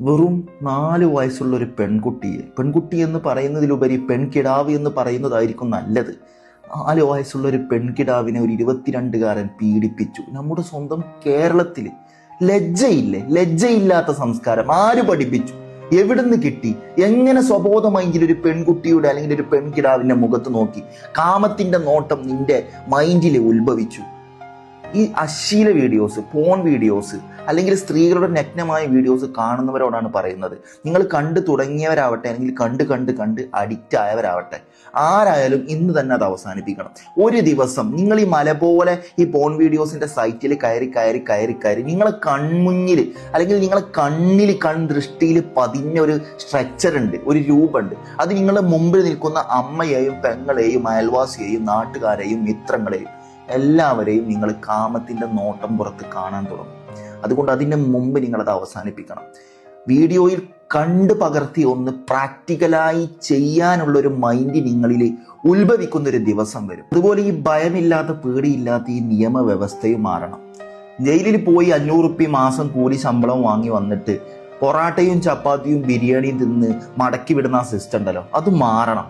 വെറും 4 വയസ്സുള്ള ഒരു പെൺകുട്ടി എന്ന് പറയുന്നതിലുപരി പെൺകിടാവ് എന്ന് പറയുന്നതായിരിക്കും നല്ലത്. 4 വയസ്സുള്ള ഒരു പെൺകിടാവിനെ ഒരു 22കാരൻ പീഡിപ്പിച്ചു. നമ്മുടെ സ്വന്തം കേരളത്തിൽ ലജ്ജയില്ലാത്ത സംസ്കാരം ആര് പഠിപ്പിച്ചു? എവിടുന്ന് കിട്ടി? എങ്ങനെ സ്വബോധമെങ്കിൽ ഒരു പെൺകുട്ടിയുടെ അല്ലെങ്കിൽ ഒരു പെൺകിടാവിന്റെ മുഖത്ത് നോക്കി കാമത്തിന്റെ നോട്ടം നിന്റെ മൈൻഡിൽ ഉത്ഭവിച്ചു? ഈ അശ്ലീല വീഡിയോസ്, പോൺ വീഡിയോസ് അല്ലെങ്കിൽ സ്ത്രീകളുടെ നഗ്നമായ വീഡിയോസ് കാണുന്നവരോടാണ് പറയുന്നത്. നിങ്ങൾ കണ്ടു തുടങ്ങിയവരാവട്ടെ അല്ലെങ്കിൽ കണ്ട് അഡിക്റ്റ് ആയവരാവട്ടെ, ആരായാലും ഇന്ന് തന്നെ അത് അവസാനിപ്പിക്കണം. ഒരു ദിവസം നിങ്ങൾ ഈ മല പോലെ ഈ പോൺ വീഡിയോസിന്റെ സൈറ്റിൽ കയറി നിങ്ങളെ കൺമുന്നിൽ അല്ലെങ്കിൽ നിങ്ങളെ ദൃഷ്ടിയിൽ പതിഞ്ഞ ഒരു സ്ട്രക്ചർ ഉണ്ട്, ഒരു രൂപമുണ്ട്. അത് നിങ്ങളുടെ മുമ്പിൽ നിൽക്കുന്ന അമ്മയെയും പെങ്ങളെയും അയൽവാസിയെയും നാട്ടുകാരെയും മിത്രങ്ങളെയും എല്ലാവരെയും നിങ്ങൾ കാമത്തിന്റെ നോട്ടം പുറത്ത് കാണാൻ തുടങ്ങും. അതുകൊണ്ട് അതിന് മുമ്പ് നിങ്ങളത് അവസാനിപ്പിക്കണം. വീഡിയോയിൽ കണ്ട് പകർത്തി ഒന്ന് പ്രാക്ടിക്കലായി ചെയ്യാനുള്ളൊരു മൈൻഡ് നിങ്ങളിൽ ഉത്ഭവിക്കുന്നൊരു ദിവസം വരും. അതുപോലെ ഈ ഭയമില്ലാത്ത പേടിയില്ലാത്ത ഈ നിയമവ്യവസ്ഥയും മാറണം. ജയിലിൽ പോയി 500 റുപ്യ മാസം കൂലി ശമ്പളം വാങ്ങി വന്നിട്ട് പൊറാട്ടയും ചപ്പാത്തിയും ബിരിയാണിയും തിന്ന് മടക്കി വിടുന്ന ആ സിസ്റ്റം ഉണ്ടല്ലോ, അത് മാറണം.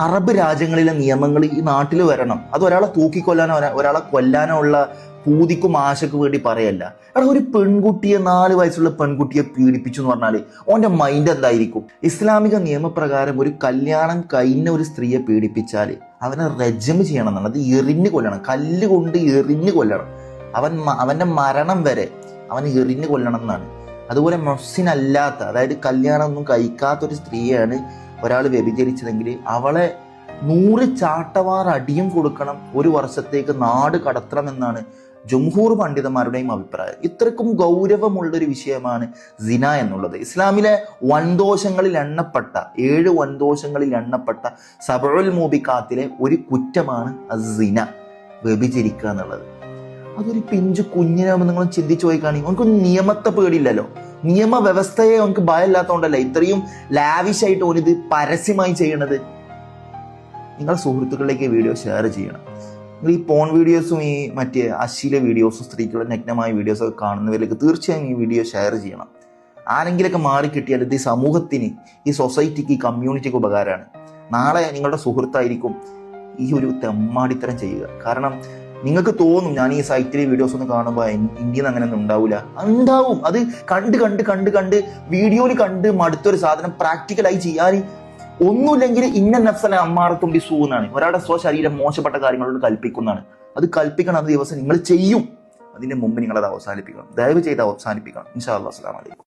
അറബ് രാജ്യങ്ങളിലെ നിയമങ്ങൾ ഈ നാട്ടിൽ വരണം. അത് ഒരാളെ തൂക്കിക്കൊല്ലാനോ ഒരാളെ കൊല്ലാനോ ഉള്ള പൂതിക്കും ആശയ്ക്കും വേണ്ടി പറയല്ല. എടാ, ഒരു പെൺകുട്ടിയെ 4 വയസ്സുള്ള പെൺകുട്ടിയെ പീഡിപ്പിച്ചു എന്ന് പറഞ്ഞാൽ ഓൻ്റെ മൈൻഡ് എന്തായിരിക്കും? ഇസ്ലാമിക നിയമപ്രകാരം ഒരു കല്യാണം കഴിഞ്ഞ ഒരു സ്ത്രീയെ പീഡിപ്പിച്ചാൽ അവനെ റജം ചെയ്യണം എന്നാണ്. അത് എറിഞ്ഞു കൊല്ലണം, കല്ലുകൊണ്ട് എറിഞ്ഞു കൊല്ലണം. അവൻ്റെ മരണം വരെ അവൻ എറിഞ്ഞു കൊല്ലണം എന്നാണ്. അതുപോലെ മൊഹ്സിനല്ലാത്ത, അതായത് കല്യാണം ഒന്നും കഴിക്കാത്തൊരു സ്ത്രീയാണ് ഒരാൾ വ്യഭിചരിച്ചതെങ്കിൽ അവളെ 100 ചാട്ടവാർ അടിയും കൊടുക്കണം, 1 വർഷത്തേക്ക് നാട് കടത്തണമെന്നാണ് ജംഹൂർ പണ്ഡിതന്മാരുടെയും അഭിപ്രായം. ഇത്രക്കും ഗൗരവമുള്ളൊരു വിഷയമാണ് സിന എന്നുള്ളത്. ഇസ്ലാമിലെ വൻദോഷങ്ങളിൽ എണ്ണപ്പെട്ട 7 വൻദോഷങ്ങളിൽ എണ്ണപ്പെട്ട സബഉൽ മൂബിഖാത്തിലെ ഒരു കുറ്റമാണ് സിന, വ്യഭിചരിക്കുക എന്നുള്ളത്. അതൊരു പിഞ്ചു കുഞ്ഞിനാകുമ്പോൾ നിങ്ങൾ ചിന്തിച്ചു പോയിക്കാണെങ്കിൽ നമുക്ക് നിയമത്തെ പേടിയില്ലല്ലോ, നിയമവ്യവസ്ഥയെ നമുക്ക് ഭയമില്ലാത്തതുകൊണ്ടല്ല ഇത്രയും ലാവിഷായിട്ട് ഓനിത് പരസ്യമായി ചെയ്യണത്. നിങ്ങൾ സുഹൃത്തുക്കളിലേക്ക് ഈ വീഡിയോ ഷെയർ ചെയ്യണം. നിങ്ങൾ ഈ പോൺ വീഡിയോസും ഈ മറ്റേ അശ്ലീല വീഡിയോസും സ്ത്രീകളുടെ നഗ്നമായ വീഡിയോസൊക്കെ കാണുന്നവരിലേക്ക് തീർച്ചയായും ഈ വീഡിയോ ഷെയർ ചെയ്യണം. ആരെങ്കിലൊക്കെ മാറിക്കിട്ടിയാൽ ഇത് ഈ സമൂഹത്തിന്, ഈ സൊസൈറ്റിക്ക്, ഈ കമ്മ്യൂണിറ്റിക്ക് ഉപകാരമാണ്. നാളെ നിങ്ങളുടെ സുഹൃത്തായിരിക്കും ഈ ഒരു തെമ്മാടിത്തരം ചെയ്യുക. കാരണം നിങ്ങൾക്ക് തോന്നും ഞാൻ ഈ സൈറ്റിലെ വീഡിയോസ് ഒന്ന് കാണുമ്പോൾ ഇന്ത്യയിൽ അങ്ങനെ ഒന്നും ഉണ്ടാവും. അത് കണ്ട് വീഡിയോയിൽ കണ്ട് മടുത്തൊരു സാധനം പ്രാക്ടിക്കലായി ചെയ്യാൻ ഒന്നുമില്ലെങ്കിൽ ഇന്ന നഫ്സല അമ്മാറത്തും ബിസൂ എന്നാണ്. ഒരാളുടെ സ്വശരീരം മോശപ്പെട്ട കാര്യങ്ങളോട് കൽപ്പിക്കുന്നതാണ്. അത് കൽപ്പിക്കണം, അത് ദിവസം നിങ്ങൾ ചെയ്യും. അതിന്റെ മുമ്പ് നിങ്ങൾ അത് അവസാനിപ്പിക്കണം. ദയവ് ചെയ്ത് അവസാനിപ്പിക്കണം. ഇൻഷാ അല്ലാഹ്. അസ്സലാമു അലൈക്കും.